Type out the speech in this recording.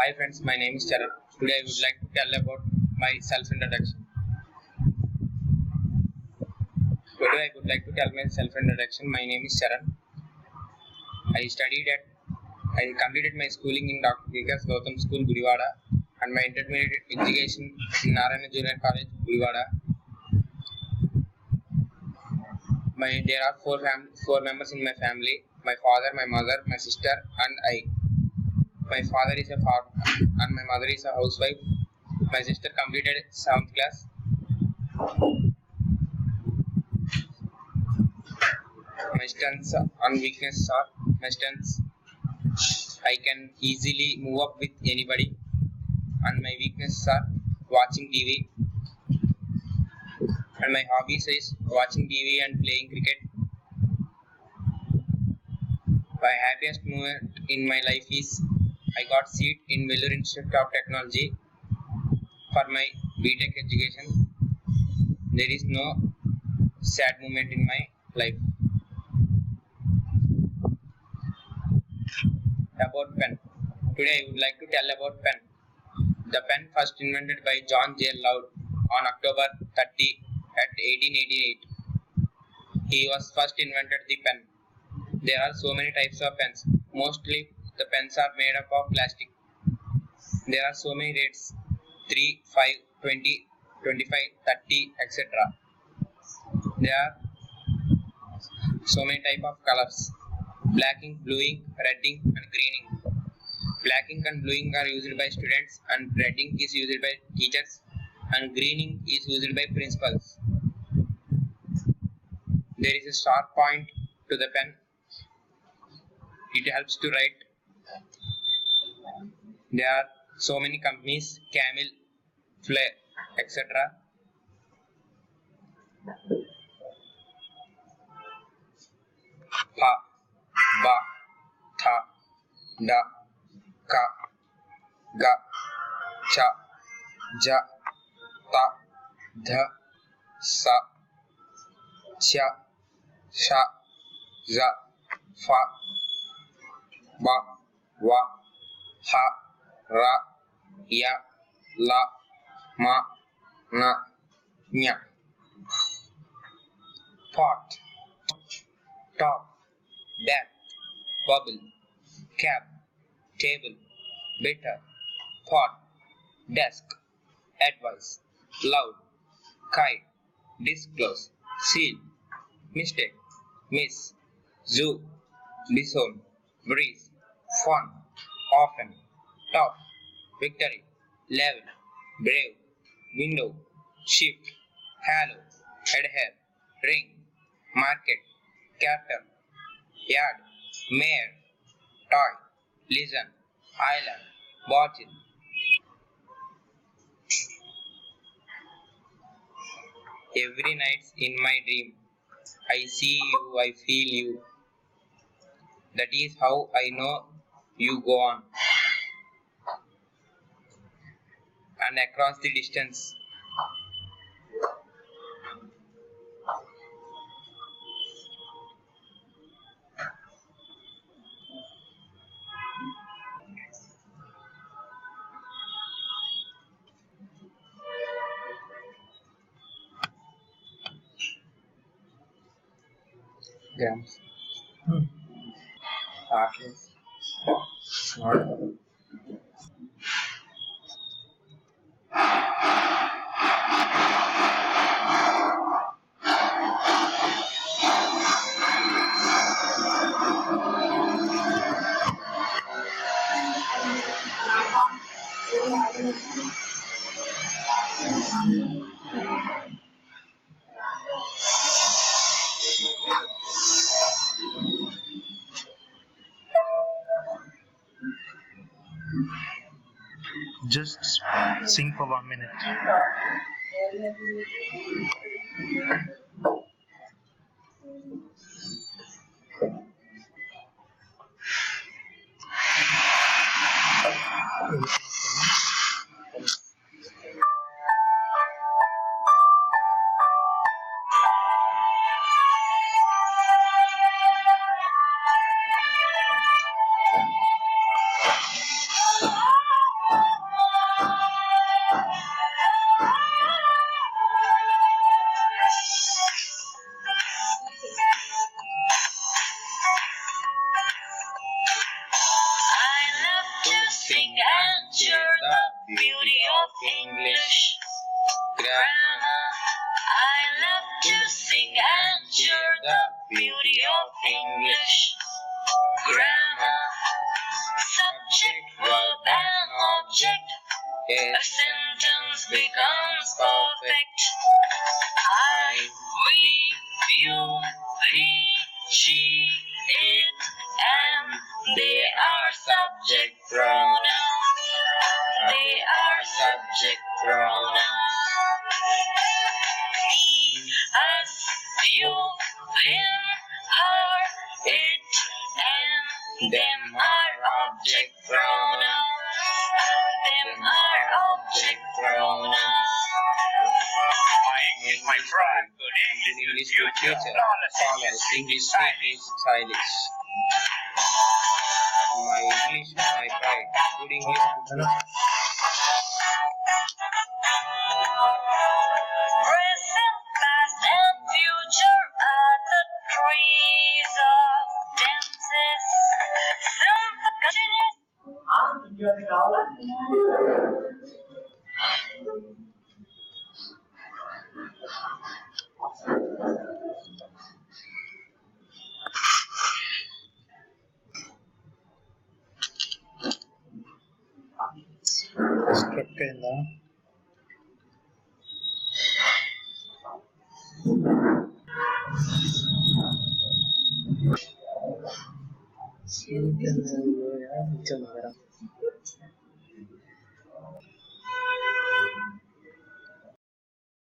Hi friends, my name is Chaaran. Today I would like to tell about my self-introduction. My name is Chaaran. I completed my schooling in Dr. Vikas Gautam School, Gudivada, and my intermediate education in Narayana Junior College, Gudivada. There are four members in my family: my father, my mother, my sister, and I. My father is a farmer, and my mother is a housewife. My sister completed 7th class. My strengths and weaknesses are my strengths. I can easily move up with anybody, and my weaknesses are watching TV. And my hobbies is watching TV and playing cricket. My happiest moment in my life is I got seat in Vellore Institute of Technology for my BTech education. There is no sad moment in my life. About pen. Today I would like to tell about pen. The pen first invented by John J. Loud on October 30 at 1888. He was first invented the pen. There are so many types of pens. Mostly the pens are made up of plastic. There are so many rates: 3, 5, 20, 25, 30, etc. There are so many type of colors: blacking, bluing, redding, and greening. Blacking and bluing are used by students, and redding is used by teachers, and greening is used by principals. There is a sharp point to the pen. It helps to write. There are so many companies: Camel, Flair, etc. Pa, ba, tha, da, ka, ga, cha, ja, ta, dha, sa, cha, sha, za, fa, ba, wa, ha, ra, ya, la, ma, na, nya. Pot, top, depth, bubble, cap, table, bitter, pot, desk, advice, loud, kite, disclose, seal, mistake, miss, zoo, disown, breeze, fun, often, top, victory, level, brave, window, shift, halo, adhere, ring, market, captain, yard, mare, toy, listen, island, bottle. Every night in my dream, I see you, I feel you. That is how I know you go on. And across the distance. Grams. Darkness. Not. Just sing for 1 minute. English. Grammar, I love to sing and share the beauty of English. Grammar, subject, verb and object. A sentence becomes perfect. I, we, you, he, she, it, and they are subject pronouns. They are subject pronouns. He, us, you, him, her, it, and them are object pronouns. Them are object pronouns. My friend, good English good teacher, Thomas, English is stylish. My English, my pride, good English good teacher. Present, past, and future are the trees of tenses. Simple continuous. Struck అయిందా?